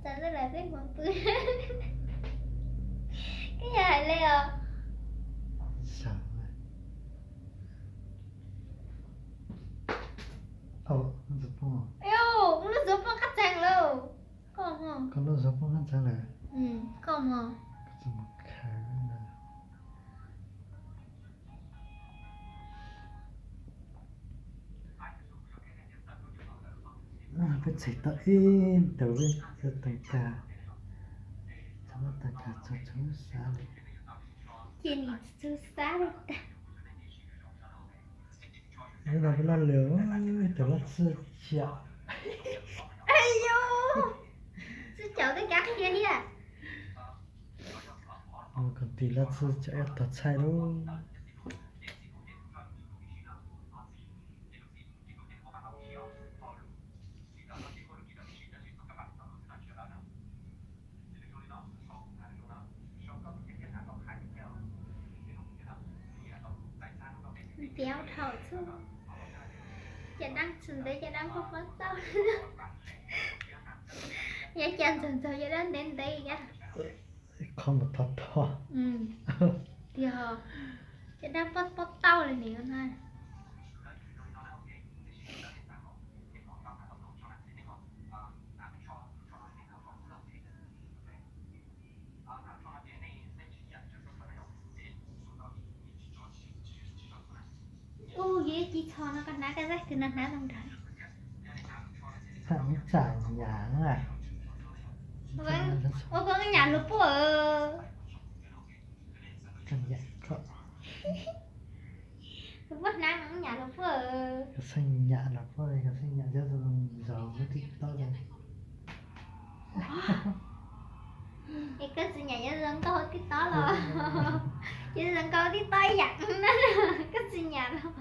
Sao nó lại biết một tươi. Cái gì Leo? Sao vậy? Nó giúp không? Yêu, nó giúp nó cắt chàng luôn. Không. Con nó giúp không chẳng là Không. giúp một khá là cái chỉ ta in từ bên từ tầng cả cho nó tầng cả cho chúng xa đi Chị nhìn chú xa được ta. đây là cái là lửa từ là sự chạ Ây dô. Chú cháu tới các kia đi à. còn tí là sự chạ thật sai đâu Béo thở chứ. Chị đang chừng đấy, chị đang không có sao. Dạ chân chừng sao chị đang đến đây nha. không một thật to Thì chị đang bót tao lên nè con hai. Dễ chị cho nó cắt ná cái rách từ nát ná trong trời. thằng chả nhà nữa à Có cái nhà lụp ở. căn nhà có Vất nát nó nhà lụp ở. cái xanh nhà là có đây cái xanh nhà rất là giàu với thích to rồi Cái gì nhà dân có cái to rồi. Chứ dân có cái to dặn nó. Cái gì nhà đâu.